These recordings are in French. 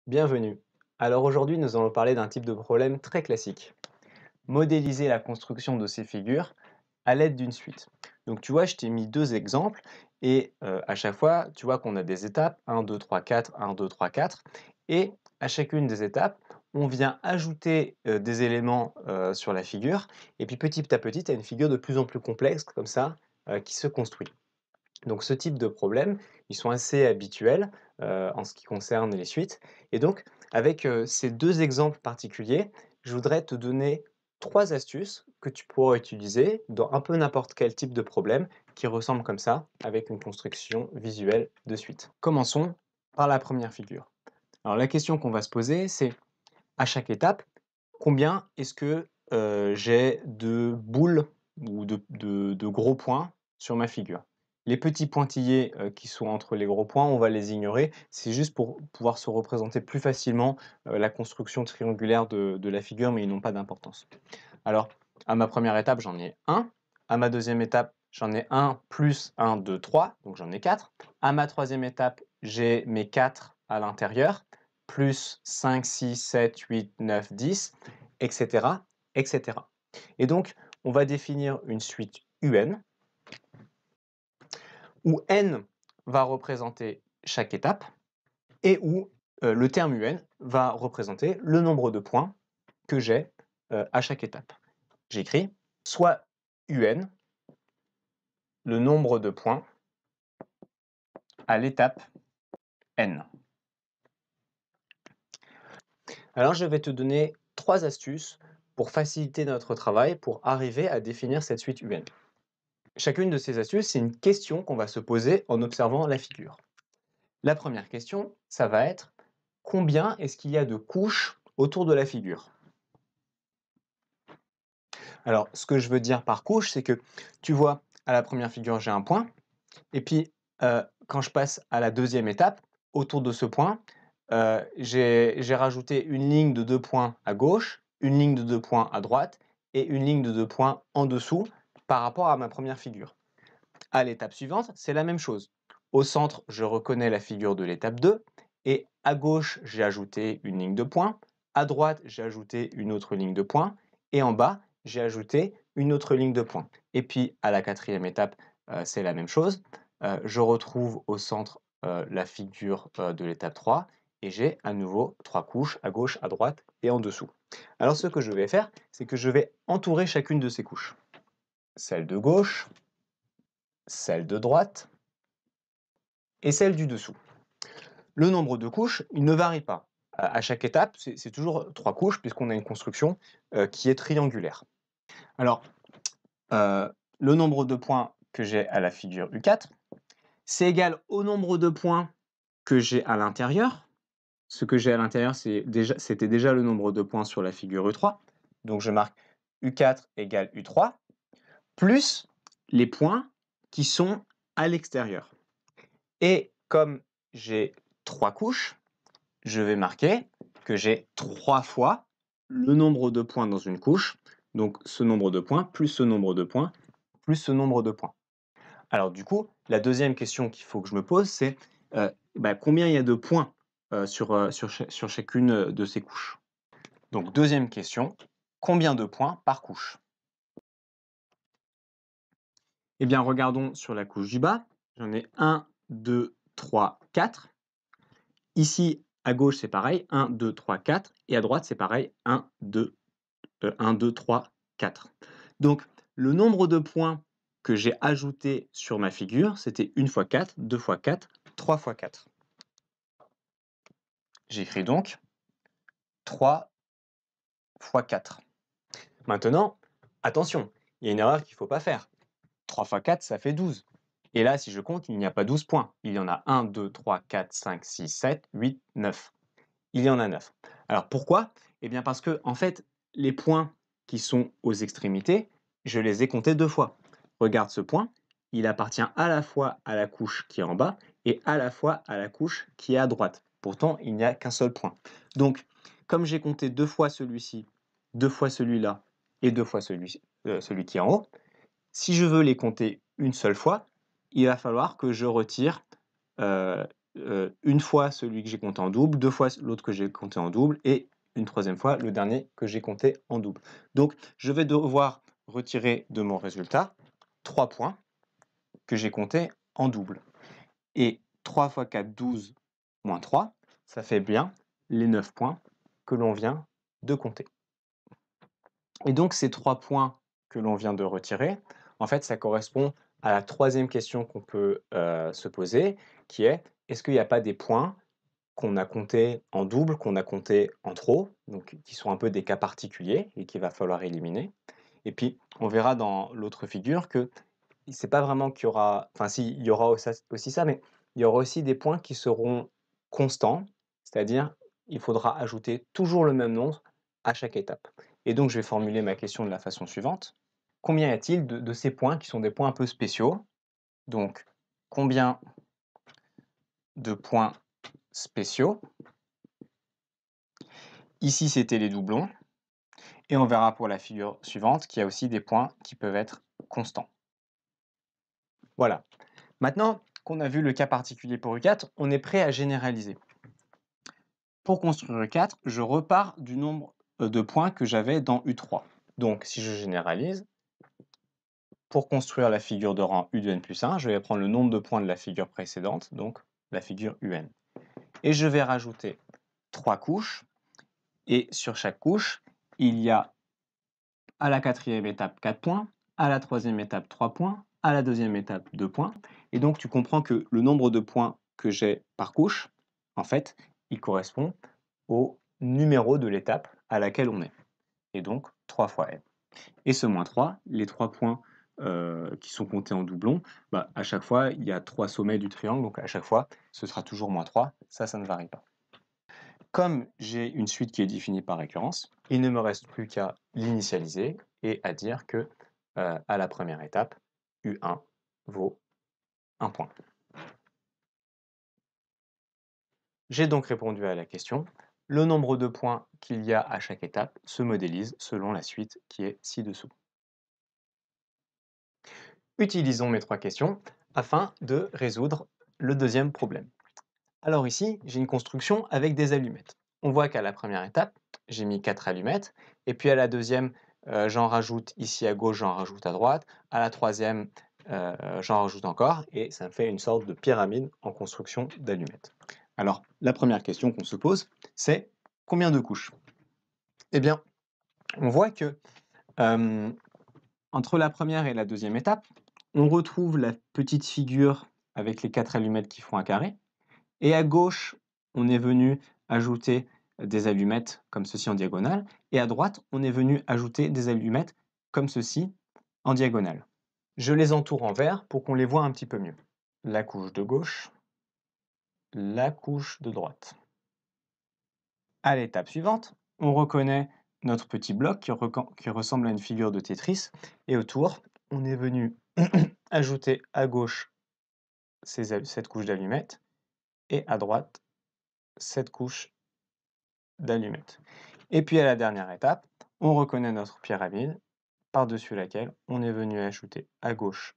Bienvenue. Alors aujourd'hui, nous allons parler d'un type de problème très classique. Modéliser la construction de ces figures à l'aide d'une suite. Donc tu vois, je t'ai mis deux exemples et à chaque fois, tu vois qu'on a des étapes, 1, 2, 3, 4, 1, 2, 3, 4. Et à chacune des étapes, on vient ajouter des éléments sur la figure. Et puis petit à petit, tu as une figure de plus en plus complexe comme ça qui se construit. Donc ce type de problème, ils sont assez habituels, en ce qui concerne les suites et donc avec, ces 2 exemples particuliers, je voudrais te donner 3 astuces que tu pourras utiliser dans un peu n'importe quel type de problème qui ressemble comme ça, avec une construction visuelle de suite. Commençons par la première figure. Alors la question qu'on va se poser, c'est à chaque étape, combien est-ce que, j'ai de boules ou de gros points sur ma figure? Les petits pointillés, qui sont entre les gros points, on va les ignorer. C'est juste pour pouvoir se représenter plus facilement, la construction triangulaire de la figure, mais ils n'ont pas d'importance. Alors, à ma première étape, j'en ai un. À ma deuxième étape, j'en ai un plus un, 2, 3, donc j'en ai 4. À ma troisième étape, j'ai mes 4 à l'intérieur, plus 5, 6, 7, 8, 9, 10, etc., etc. Et donc, on va définir une suite UN où n va représenter chaque étape et où le terme UN va représenter le nombre de points que j'ai à chaque étape. J'écris soit UN, le nombre de points à l'étape n. Alors je vais te donner 3 astuces pour faciliter notre travail, pour arriver à définir cette suite UN. Chacune de ces astuces, c'est une question qu'on va se poser en observant la figure. La première question, ça va être combien est-ce qu'il y a de couches autour de la figure? Alors, ce que je veux dire par couche, c'est que tu vois, à la première figure, j'ai un point, et puis quand je passe à la deuxième étape, autour de ce point, j'ai rajouté une ligne de 2 points à gauche, une ligne de 2 points à droite et une ligne de 2 points en dessous par rapport à ma première figure. À l'étape suivante, c'est la même chose. Au centre, je reconnais la figure de l'étape 2 et à gauche, j'ai ajouté une ligne de points, à droite, j'ai ajouté une autre ligne de points et en bas, j'ai ajouté une autre ligne de points. Et puis à la quatrième étape, c'est la même chose. Je retrouve au centre la figure de l'étape 3 et j'ai à nouveau 3 couches à gauche, à droite et en dessous. Alors ce que je vais faire, c'est que je vais entourer chacune de ces couches. Celle de gauche, celle de droite et celle du dessous. Le nombre de couches, il ne varie pas. À chaque étape, c'est toujours 3 couches puisqu'on a une construction qui est triangulaire. Alors, le nombre de points que j'ai à la figure U4, c'est égal au nombre de points que j'ai à l'intérieur. Ce que j'ai à l'intérieur, c'était déjà le nombre de points sur la figure U3. Donc je marque U4 égale U3, plus les points qui sont à l'extérieur. Et comme j'ai 3 couches, je vais marquer que j'ai 3 fois le nombre de points dans une couche, donc ce nombre de points, plus ce nombre de points, plus ce nombre de points. Alors du coup, la deuxième question qu'il faut que je me pose, c'est combien il y a de points sur chacune de ces couches. Donc deuxième question, combien de points par couche? Eh bien, regardons sur la couche du bas. J'en ai 1, 2, 3, 4. Ici, à gauche, c'est pareil, 1, 2, 3, 4. Et à droite, c'est pareil, 1, 2, 3, 4. Donc, le nombre de points que j'ai ajouté sur ma figure, c'était 1 fois 4, 2 fois 4, 3 fois 4. J'écris donc 3 fois 4. Maintenant, attention, il y a une erreur qu'il ne faut pas faire. 3 fois 4, ça fait 12. Et là, si je compte, il n'y a pas 12 points. Il y en a 1, 2, 3, 4, 5, 6, 7, 8, 9. Il y en a 9. Alors pourquoi? Eh bien parce que, en fait, les points qui sont aux extrémités, je les ai comptés 2 fois. Regarde ce point, il appartient à la fois à la couche qui est en bas et à la fois à la couche qui est à droite. Pourtant, il n'y a qu'un seul point. Donc, comme j'ai compté 2 fois celui-ci, 2 fois celui-là et 2 fois celui qui est en haut, si je veux les compter une seule fois, il va falloir que je retire une fois celui que j'ai compté en double, 2 fois l'autre que j'ai compté en double et une troisième fois le dernier que j'ai compté en double. Donc je vais devoir retirer de mon résultat 3 points que j'ai comptés en double. Et 3 fois 4, 12 moins 3, ça fait bien les 9 points que l'on vient de compter. Et donc ces 3 points que l'on vient de retirer, en fait, ça correspond à la troisième question qu'on peut se poser, qui est: est-ce qu'il n'y a pas des points qu'on a comptés en double, qu'on a comptés en trop, donc qui sont un peu des cas particuliers et qu'il va falloir éliminer? Et puis, on verra dans l'autre figure que c'est pas vraiment qu'il y aura, enfin si, il y aura aussi ça, mais il y aura aussi des points qui seront constants, c'est-à-dire il faudra ajouter toujours le même nombre à chaque étape. Et donc je vais formuler ma question de la façon suivante. Combien y a-t-il de ces points qui sont des points un peu spéciaux? Donc, combien de points spéciaux? Ici, c'était les doublons. Et on verra pour la figure suivante qu'il y a aussi des points qui peuvent être constants. Voilà. Maintenant qu'on a vu le cas particulier pour U4, on est prêt à généraliser. Pour construire U4, je repars du nombre de points que j'avais dans U3. Donc, si je généralise, pour construire la figure de rang U de n plus 1, je vais prendre le nombre de points de la figure précédente, donc la figure UN. Et je vais rajouter 3 couches. Et sur chaque couche, il y a à la quatrième étape 4 points, à la troisième étape 3 points, à la deuxième étape 2 points. Et donc, tu comprends que le nombre de points que j'ai par couche, en fait, il correspond au numéro de l'étape à laquelle on est. Et donc, 3 fois n. Et ce moins 3, les 3 points qui sont comptés en doublon, bah, à chaque fois, il y a 3 sommets du triangle, donc à chaque fois, ce sera toujours moins 3. Ça ne varie pas. Comme j'ai une suite qui est définie par récurrence, il ne me reste plus qu'à l'initialiser et à dire que à la première étape, U1 vaut 1 point. J'ai donc répondu à la question. Le nombre de points qu'il y a à chaque étape se modélise selon la suite qui est ci-dessous. Utilisons mes 3 questions afin de résoudre le deuxième problème. Alors ici, j'ai une construction avec des allumettes. On voit qu'à la première étape, j'ai mis 4 allumettes, et puis à la deuxième, j'en rajoute ici à gauche, j'en rajoute à droite, à la troisième, j'en rajoute encore, et ça me fait une sorte de pyramide en construction d'allumettes. Alors, la première question qu'on se pose, c'est combien de couches? Eh bien, on voit que entre la première et la deuxième étape, on retrouve la petite figure avec les 4 allumettes qui font un carré, et à gauche, on est venu ajouter des allumettes comme ceci en diagonale, et à droite, on est venu ajouter des allumettes comme ceci en diagonale. Je les entoure en vert pour qu'on les voit un petit peu mieux. La couche de gauche, la couche de droite. À l'étape suivante, on reconnaît notre petit bloc qui ressemble à une figure de Tetris, et autour, on est venu ajouter à gauche cette couche d'allumettes, et à droite, cette couche d'allumettes. Et puis à la dernière étape, on reconnaît notre pyramide par-dessus laquelle on est venu ajouter à gauche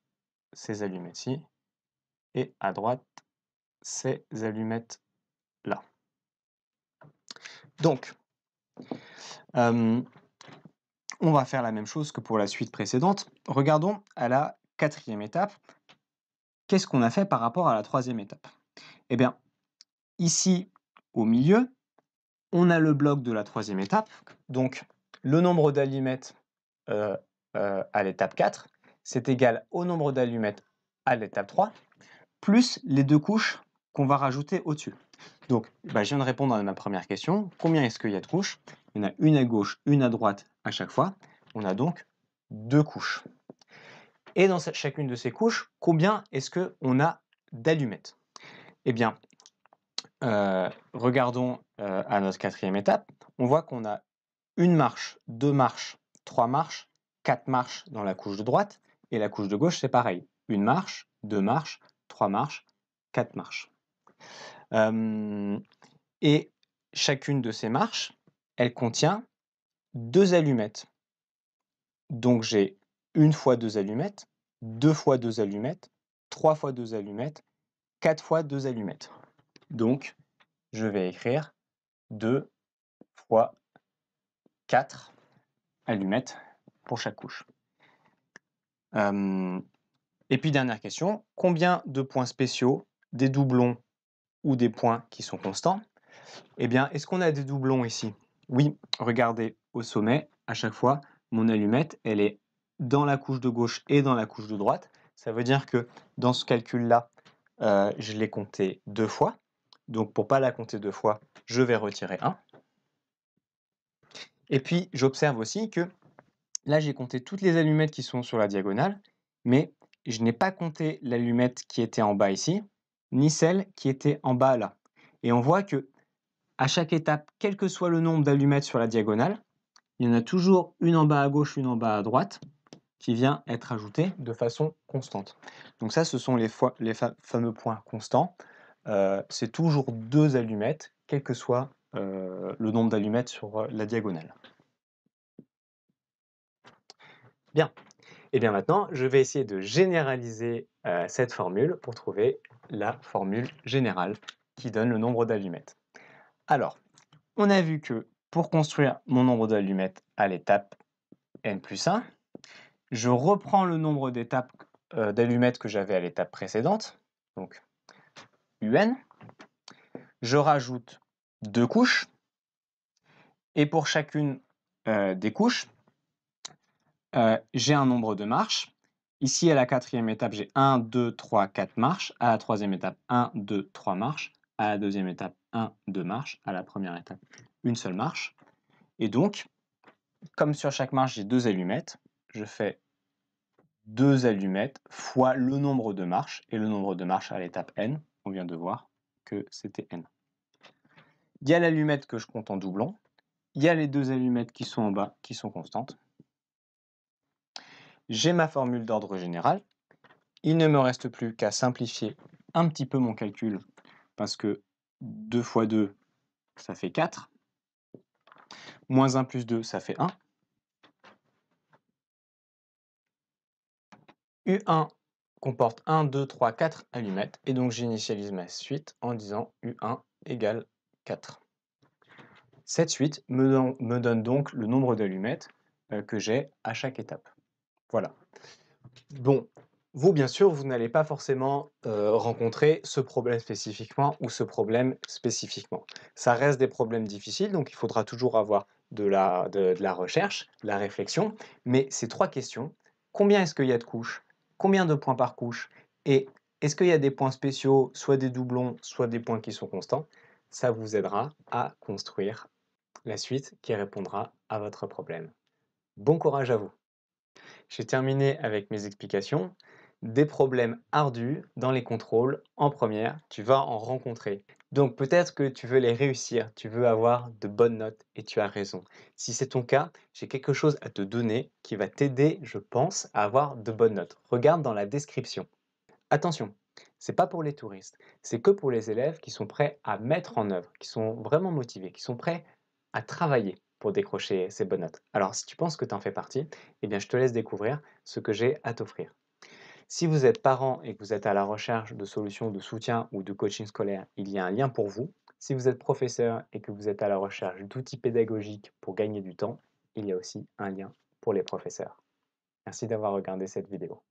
ces allumettes-ci et à droite ces allumettes-là. Donc, on va faire la même chose que pour la suite précédente. Regardons à la quatrième étape, qu'est-ce qu'on a fait par rapport à la troisième étape? Eh bien, ici, au milieu, on a le bloc de la troisième étape, donc le nombre d'allumettes à l'étape 4, c'est égal au nombre d'allumettes à l'étape 3, plus les 2 couches qu'on va rajouter au-dessus. Donc, je viens de répondre à ma première question. Combien est-ce qu'il y a de couches? Il y en a une à gauche, une à droite à chaque fois. On a donc 2 couches. Et dans chacune de ces couches, combien est-ce qu'on a d'allumettes? Eh bien, regardons à notre quatrième étape. On voit qu'on a une marche, 2 marches, 3 marches, 4 marches dans la couche de droite, et la couche de gauche, c'est pareil. Une marche, 2 marches, 3 marches, 4 marches. Et chacune de ces marches, elle contient 2 allumettes. Donc j'ai 1 fois 2 allumettes, 2 fois 2 allumettes, 3 fois 2 allumettes, 4 fois 2 allumettes. Donc, je vais écrire 2 fois 4 allumettes pour chaque couche. Et puis dernière question, combien de points spéciaux, des doublons ou des points qui sont constants? Eh bien, est-ce qu'on a des doublons ici? Oui, regardez au sommet, à chaque fois, mon allumette, elle est dans la couche de gauche et dans la couche de droite. Ça veut dire que dans ce calcul-là, je l'ai compté 2 fois. Donc pour ne pas la compter 2 fois, je vais retirer 1. Et puis j'observe aussi que là, j'ai compté toutes les allumettes qui sont sur la diagonale, mais je n'ai pas compté l'allumette qui était en bas ici, ni celle qui était en bas là. Et on voit que à chaque étape, quel que soit le nombre d'allumettes sur la diagonale, il y en a toujours une en bas à gauche, une en bas à droite, qui vient être ajoutée de façon constante. Donc ça, ce sont les fameux points constants. C'est toujours 2 allumettes, quel que soit le nombre d'allumettes sur la diagonale. Bien. Et bien maintenant, je vais essayer de généraliser cette formule pour trouver la formule générale qui donne le nombre d'allumettes. Alors, on a vu que pour construire mon nombre d'allumettes à l'étape n plus 1, je reprends le nombre d'étapes d'allumettes que j'avais à l'étape précédente, donc un. Je rajoute 2 couches, et pour chacune des couches, j'ai un nombre de marches. Ici, à la 4e étape, j'ai 1, 2, 3, 4 marches. À la 3e étape, 1, 2, 3 marches. À la 2e étape, 1, 2 marches. À la 1re étape, une seule marche. Et donc, comme sur chaque marche, j'ai 2 allumettes, je fais 2 allumettes fois le nombre de marches. Et le nombre de marches à l'étape n, on vient de voir que c'était n. Il y a l'allumette que je compte en doublon. Il y a les 2 allumettes qui sont en bas, qui sont constantes. J'ai ma formule d'ordre général. Il ne me reste plus qu'à simplifier un petit peu mon calcul, parce que 2 fois 2, ça fait 4. Moins 1 plus 2, ça fait 1. U1 comporte 1, 2, 3, 4 allumettes, et donc j'initialise ma suite en disant U1 égale 4. Cette suite me donne donc le nombre d'allumettes que j'ai à chaque étape. Voilà. Bon, vous, bien sûr, vous n'allez pas forcément rencontrer ce problème spécifiquement ou ce problème spécifiquement. Ça reste des problèmes difficiles, donc il faudra toujours avoir de la recherche, de la réflexion. Mais ces 3 questions, combien est-ce qu'il y a de couches? Combien de points par couche? Et est-ce qu'il y a des points spéciaux, soit des doublons, soit des points qui sont constants? Ça vous aidera à construire la suite qui répondra à votre problème. Bon courage à vous! J'ai terminé avec mes explications. Des problèmes ardus dans les contrôles en première, tu vas en rencontrer. Donc peut-être que tu veux les réussir, tu veux avoir de bonnes notes et tu as raison. Si c'est ton cas, j'ai quelque chose à te donner qui va t'aider, je pense, à avoir de bonnes notes. Regarde dans la description. Attention, c'est pas pour les touristes, c'est que pour les élèves qui sont prêts à mettre en œuvre, qui sont vraiment motivés, qui sont prêts à travailler pour décrocher ces bonnes notes. Alors si tu penses que tu en fais partie, eh bien je te laisse découvrir ce que j'ai à t'offrir. Si vous êtes parent et que vous êtes à la recherche de solutions de soutien ou de coaching scolaire, il y a un lien pour vous. Si vous êtes professeur et que vous êtes à la recherche d'outils pédagogiques pour gagner du temps, il y a aussi un lien pour les professeurs. Merci d'avoir regardé cette vidéo.